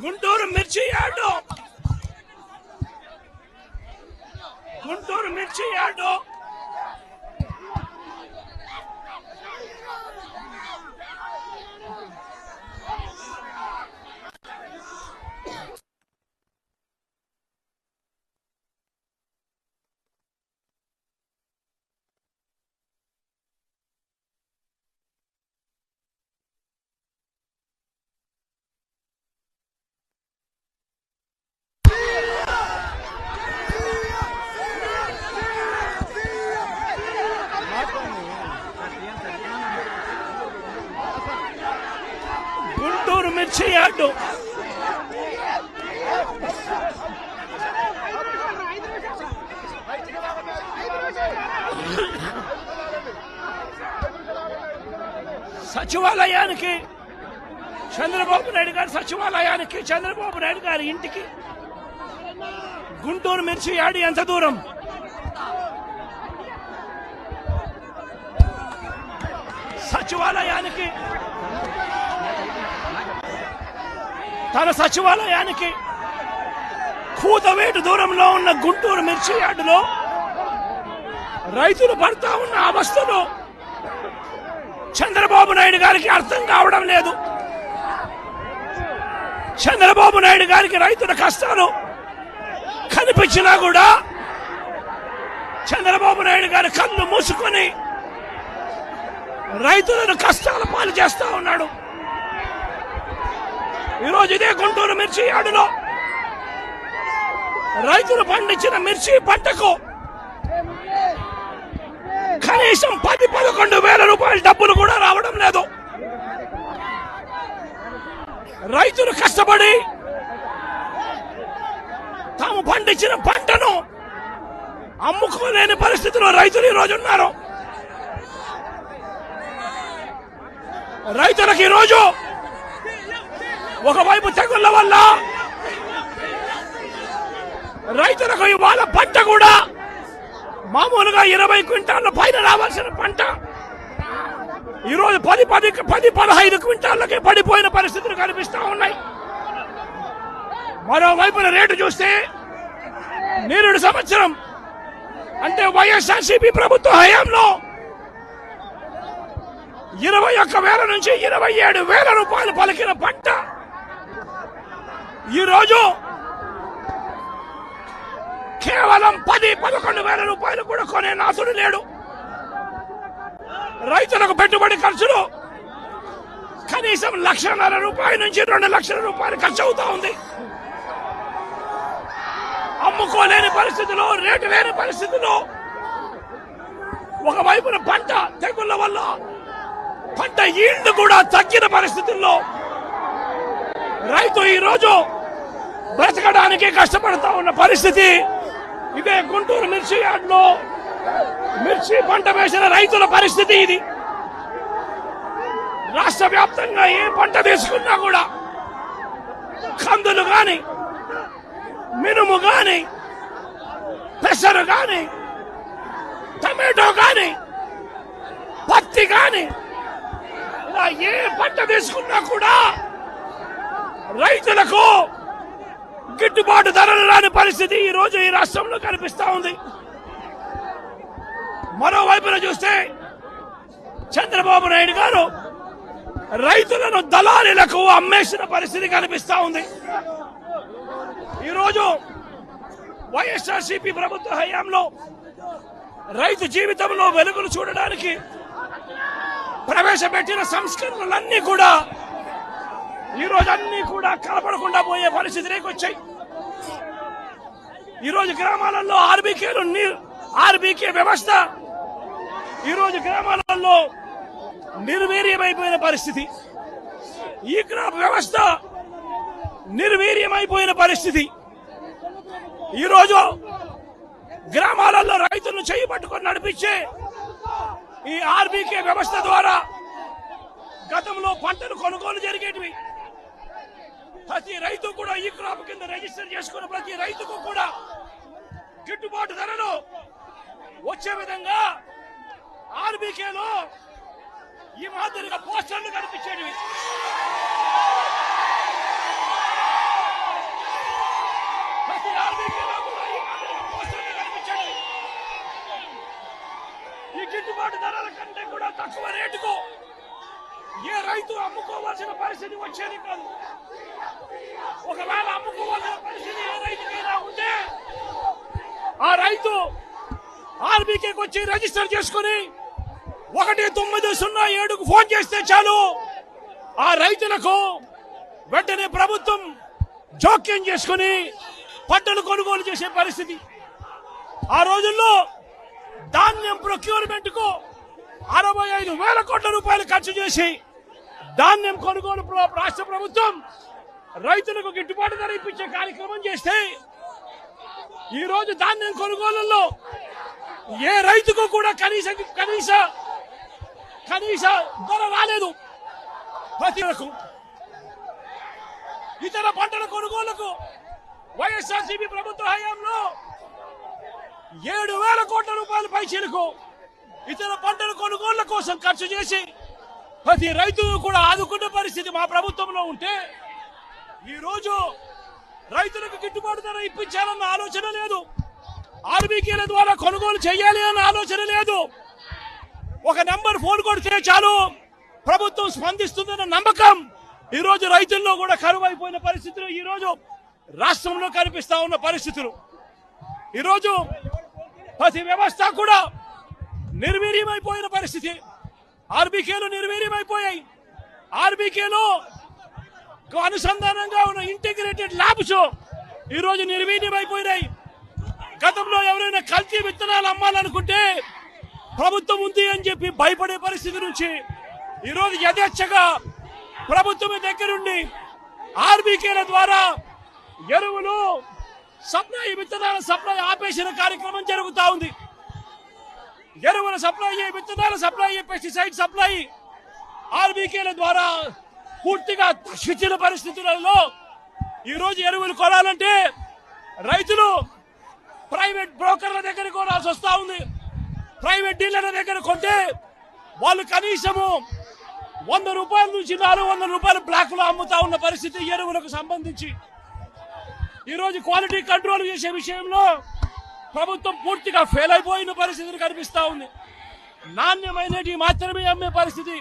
గుంటూరు మిర్చి యార్డు, గుంటూరు మిర్చి యార్డు గుంటూరు మిర్చి యార్డు సచివాలయానికి చంద్రబాబు నాయుడు గారి సచివాలయానికి చంద్రబాబు నాయుడు గారి ఇంటికి గుంటూరు మిర్చి యార్డు ఎంత దూరం? సచివాలయానికి తన సచివాలయానికి కూతవేటు దూరంలో ఉన్న గుంటూరు మిర్చి యార్డులో రైతులు పడతా ఉన్న అవస్థలు చంద్రబాబు నాయుడు గారికి అర్థం కావడం లేదు. చంద్రబాబు నాయుడు గారికి రైతుల కష్టాలు కనిపించినా కూడా చంద్రబాబు నాయుడు గారి కళ్ళు మూసుకొని రైతులను కష్టాల పాలు చేస్తా ఉన్నాడు. ఈరోజు ఇదే గుంటూరు మిర్చి యార్డులో రైతులు పండించిన మిర్చి పంటకు కనీసం 10-11 వేల రూపాయల డబ్బులు కూడా రావడం లేదు. రైతులు కష్టపడి తాము పండించిన పంటను అమ్ముకోలేని పరిస్థితిలో రైతులు ఈరోజు ఉన్నారు. రైతులకు ఈరోజు ఒకవైపు తెగుళ్ల వల్ల రైతులకు ఇవాళ పంట కూడా మామూలుగా 20 క్వింటాళ్ల పైన రావాల్సిన పంట ఈరోజు 10-15 క్వింటాళ్ళకే పడిపోయిన పరిస్థితులు కనిపిస్తా ఉన్నాయి. మరోవైపున రేటు చూస్తే నిరుడు సంవత్సరం అంటే వైఎస్ఆర్సీపీ ప్రభుత్వ హయాంలో 21,000 నుంచి 27,000 రూపాయలు పలికిన పంట ఈరోజు కేవలం 10-11 వేల రూపాయలు కూడా కొనే నాథుడు లేడు. రైతులకు పెట్టుబడి ఖర్చులు కనీసం 1,50,000 రూపాయల నుంచి 2 లక్షల రూపాయలు ఖర్చు అవుతా ఉంది. అమ్ముకోలేని పరిస్థితిలో, రేటు లేని పరిస్థితిలో, ఒకవైపున పంట తెగుళ్ల వల్ల పంట ఈల్డ్ కూడా తగ్గిన పరిస్థితుల్లో రైతు ఈరోజు బ్రతకడానికి కష్టపడతా ఉన్న పరిస్థితి. ఇదే గుంటూరు మిర్చి యార్డులో మిర్చి పంట వేసిన రైతుల పరిస్థితి ఇది. రాష్ట్ర వ్యాప్తంగా ఏ పంట తీసుకున్నా కూడా కందులు గాని, మినుము గాని, పెసరు గాని, టమాటో గాని, పత్తి గాని, ఇలా ఏ పంట తీసుకున్నా కూడా రైతులకు గిట్టుబాటు ధరలు రాని పరిస్థితి ఈ రోజు ఈ రాష్ట్రంలో కనిపిస్తా ఉంది. మరోవైపున చూస్తే చంద్రబాబు నాయుడు గారు రైతులను దళారీలకు అమ్మేసిన పరిస్థితి కనిపిస్తా ఉంది. ఈరోజు వైఎస్ఆర్సీపీ ప్రభుత్వ హయాంలో రైతు జీవితంలో వెలుగులు చూడడానికి ప్రవేశపెట్టిన సంస్కరణలన్నీ కూడా ఈరోజు అన్ని కూడా కనపడకుండా పోయే పరిస్థితిలోకి వచ్చాయి. ఈరోజు గ్రామాలలో ఆర్బీకే వ్యవస్థ ఈరోజు గ్రామాలలో నిర్వీర్యమైపోయిన పరిస్థితి. ఈ క్రాప్ వ్యవస్థ నిర్వీర్యమైపోయిన పరిస్థితి. ఈరోజు గ్రామాలలో రైతులను చేయి పట్టుకొని నడిపించే ఈ ఆర్బీకే వ్యవస్థ ద్వారా గతంలో పంటలు కొనుగోలు జరిగేటివి. ప్రతి రైతు కూడా ఈ క్రాప్ కింద రిజిస్టర్ చేసుకున్న ప్రతి రైతుకు కూడా గిట్టుబాటు ధరలు వచ్చే విధంగా ఆర్బీకేలో ఈ మాదిరిగా పోస్టర్లు కనిపించేవి. ప్రతి ఆర్బీకేలో కూడా ఈ మాదిరిగా పోస్టర్లు కనిపించేవి. ఈ గిట్టుబాటు ధరల కంటే కూడా తక్కువ రేటుకు ఏ రైతు అమ్ముకోవాల్సిన పరిస్థితి వచ్చేది కాదు. ఒకవేళ అమ్ముకోవాల్సిన పరిస్థితి ఏ రైతుకైనా ఉంటే ఆ రైతు ఆర్బీకేకి వచ్చి రిజిస్టర్ చేసుకుని 1907కు ఫోన్ చేస్తే చాలు, ఆ రైతులకు వెంటనే ప్రభుత్వం జోక్యం చేసుకుని పంటలు కొనుగోలు చేసే పరిస్థితి. ఆ రోజుల్లో ధాన్యం ప్రొక్యూర్మెంట్ కు 65,000 కోట్ల రూపాయలు ఖర్చు చేసి ధాన్యం కొనుగోలు రాష్ట్ర ప్రభుత్వం రైతులకు గిట్టుబాటు ధర ఇప్పించే కార్యక్రమం చేస్తే ఈ రోజు ధాన్యం కొనుగోలులో ఏ రైతుకు కూడా కనీస ధర రాలేదు. ప్రతి ఇతర పంటల కొనుగోలుకు వైఎస్ఆర్సీపీ ప్రభుత్వ హయాంలో 7,000 కోట్ల రూపాయల పైచీలకు ఇతర పంటల కొనుగోళ్ల కోసం ఖర్చు చేసి ప్రతి రైతును కూడా ఆదుకునే పరిస్థితి మా ప్రభుత్వంలో ఉంటే ఈ రోజు రైతులకు గిట్టుబాటు ధర ఇప్పించాలన్న ఆలోచన లేదు. ఆర్బీకేల ద్వారా కొనుగోలు చేయాలి అన్న ఆలోచన లేదు. ఒక నంబర్ ఫోన్ కొడితే చాలు ప్రభుత్వం స్పందిస్తుందన్న నమ్మకం ఈ రోజు రైతుల్లో కూడా కరువైపోయిన పరిస్థితులు ఈ రోజు రాష్ట్రంలో కనిపిస్తా ఉన్న పరిస్థితులు. ఈ రోజు ప్రతి వ్యవస్థ కూడా నిర్వీర్యమైపోయిన పరిస్థితి. ఆర్బీకేలు నిర్వీర్యమైపోయాయి. ఆర్బీకేలో అనుసంధానంగా ఉన్న ఇంటిగ్రేటెడ్ ల్యాబ్స్ ఈ రోజు నిర్వీర్యమైపోయినాయి. గతంలో ఎవరైనా కల్తీ విత్తనాలు అమ్మాలనుకుంటే ప్రభుత్వం ఉంది అని చెప్పి భయపడే పరిస్థితి నుంచి ఈ రోజు యథేచ్ఛగా ప్రభుత్వం దగ్గరుండి ఆర్బీకేల ద్వారా ఎరువులు సప్లై, విత్తనాల సప్లై ఆపేసిన కార్యక్రమం జరుగుతా ఉంది. ఎరువుల సప్లై, విత్తనాల సప్లై, పెస్టిసైడ్ సప్లై ఆర్బీకేల ద్వారా పూర్తిగా తగ్గించిన పరిస్థితులలో ఈ రోజు ఎరువులు కొనాలంటే రైతులు ప్రైవేట్ బ్రోకర్ల దగ్గర కొనాల్సి వస్తా ఉంది. ప్రైవేట్ డీలర్ల దగ్గర కొంటే వాళ్ళు కనీసము 100 రూపాయల నుంచి 400 రూపాయలు బ్లాక్ లో అమ్ముతా ఉన్న పరిస్థితి ఎరువులకు సంబంధించి. ఈ రోజు క్వాలిటీ కంట్రోల్ చేసే విషయంలో ప్రభుత్వం పూర్తిగా ఫెయిల్ అయిపోయిన పరిస్థితులు కనిపిస్తా ఉంది. నాణ్యమైనవి మాత్రమే అమ్మే పరిస్థితి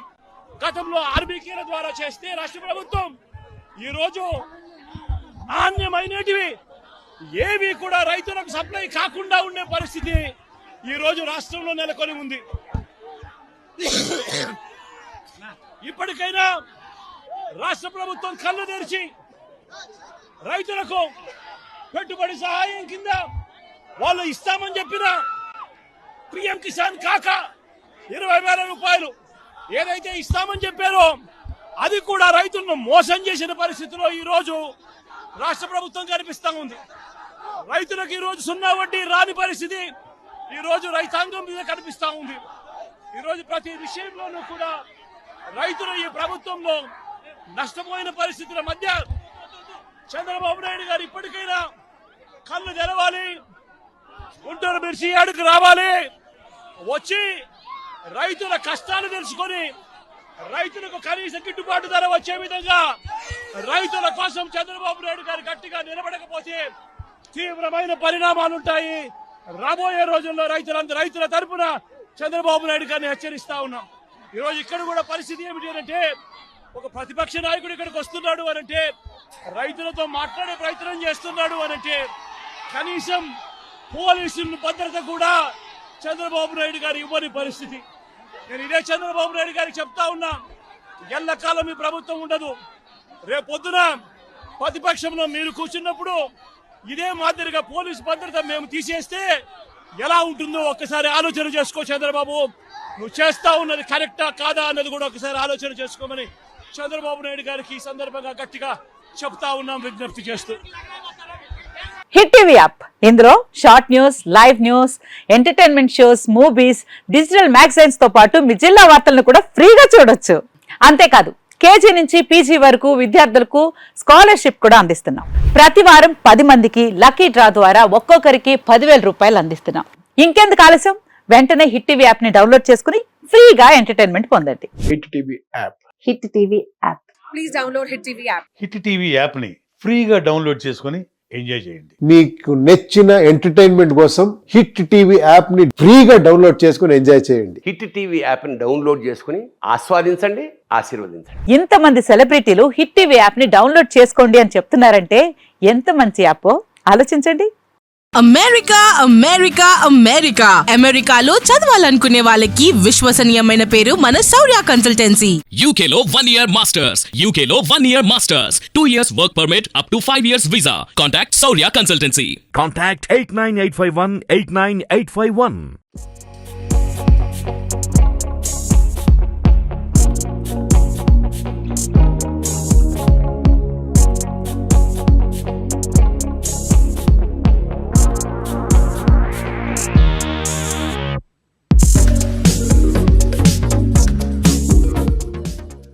గతంలో ఆర్బీకేల ద్వారా చేస్తే రాష్ట్ర ప్రభుత్వం ఈ రోజు నాణ్యమైనటివి ఏవి కూడా రైతులకు సప్లై కాకుండా ఉండే పరిస్థితి ఈ రోజు రాష్ట్రంలో నెలకొని ఉంది. ఇప్పటికైనా రాష్ట్ర ప్రభుత్వం కళ్ళు తెరిచి రైతులకు పెట్టుబడి సహాయం కింద వాళ్ళు ఇస్తామని చెప్పిన పిఎం కిసాన్ కాక 20,000 రూపాయలు ఏదైతే ఇస్తామని చెప్పారో అది కూడా రైతులను మోసం చేసిన పరిస్థితిలో ఈ రోజు రాష్ట్ర ప్రభుత్వం కనిపిస్తా ఉంది. రైతులకు ఈ రోజు 0 వడ్డీ రాని పరిస్థితి ఈ రోజు రైతాంగం మీద కనిపిస్తా ఉంది. ఈ రోజు ప్రతి విషయంలోనూ కూడా రైతులు ఈ ప్రభుత్వంలో నష్టపోయిన పరిస్థితుల మధ్య చంద్రబాబు నాయుడు గారు ఇప్పటికైనా కళ్ళు తెరవాలి, గుంటూరు మిర్చి యార్డుకు రావాలి, వచ్చి రైతుల కష్టాలు తెలుసుకొని రైతులకు కనీస గిట్టుబాటు ధర వచ్చే విధంగా రైతుల కోసం చంద్రబాబు నాయుడు గారు గట్టిగా నిలబడకపోతే తీవ్రమైన పరిణామాలుంటాయి. రాబోయే రోజుల్లో రైతుల తరపున చంద్రబాబు నాయుడు గారిని హెచ్చరిస్తా ఉన్నాం. ఈ రోజు ఇక్కడ కూడా పరిస్థితి ఏమిటి అంటే ఒక ప్రతిపక్ష నాయకుడు ఇక్కడికి వస్తున్నాడు అనంటే, రైతులతో మాట్లాడే ప్రయత్నం చేస్తున్నాడు అనంటే కనీసం పోలీసుల భద్రత కూడా చంద్రబాబు నాయుడు గారు ఇవ్వని పరిస్థితి. నేను ఇదే చంద్రబాబు నాయుడు గారికి చెప్తా ఉన్నా, ఎల్లకాలం మీ ప్రభుత్వం ఉండదు. రేపొద్దున ప్రతిపక్షంలో మీరు కూర్చున్నప్పుడు ఇదే మాదిరిగా పోలీసు భద్రత మేము తీసేస్తే ఎలా ఉంటుందో ఒక్కసారి ఆలోచన చేసుకో చంద్రబాబు. నువ్వు చేస్తా ఉన్నది కరెక్టా కాదా అన్నది కూడా ఒకసారి ఆలోచన చేసుకోమని చంద్రబాబు నాయుడు గారికి ఈ సందర్భంగా గట్టిగా చెప్తా ఉన్నాం, విజ్ఞప్తి చేస్తూ. హిట్ టీవీ యాప్, ఇందులో short news, live news, entertainment shows, movies, digital magazines తో పాటు మీ జిల్లా వార్తలను కూడా ఫ్రీగా చూడొచ్చు. అంతేకాదు కేజీ నుంచి పీజీ వరకు విద్యార్థులకు స్కాలర్షిప్ కూడా అందిస్తున్నాం. ప్రతి వారం 10 మందికి లక్కీ డ్రా ద్వారా ఒక్కొక్కరికి 10,000 రూపాయలు అందిస్తున్నాం. ఇంకెందుకు ఆలస్యం, వెంటనే హిట్ టీవీ యాప్ ని డౌన్లోడ్ చేసుకుని ఫ్రీగా ఎంటర్టైన్మెంట్ పొందండి. Hit TV app. Hit TV app. Please download Hit TV app. Hit TV యాప్ని ఫ్రీగా డౌన్లోడ్ చేసుకొని ఎంజాయ్ చేయండి. మీకు నచ్చిన ఎంటర్టైన్మెంట్ కోసం హిట్ టీవీ యాప్ ని ఫ్రీగా డౌన్లోడ్ చేసుకుని ఎంజాయ్ చేయండి. హిట్ టీవీ యాప్ని డౌన్లోడ్ చేసుకుని ఆస్వాదించండి, ఆశీర్వదించండి. ఇంతమంది సెలబ్రిటీలు హిట్ టీవీ యాప్ ని డౌన్లోడ్ చేసుకోండి అని చెప్తున్నారంటే ఎంత మంచి యాప్ ఆలోచించండి. అమెరికా అమెరికా అమెరికా అమెరికాలో చదవాలనుకునే వాళ్ళకి విశ్వసనీయమైన పేరు మన శౌర్య consultancy. UK Law 1 Year Masters. UK Law 1 Year Masters. 2 years work permit up to 5 years visa. Contact Saurya Consultancy. Contact 89851 89851.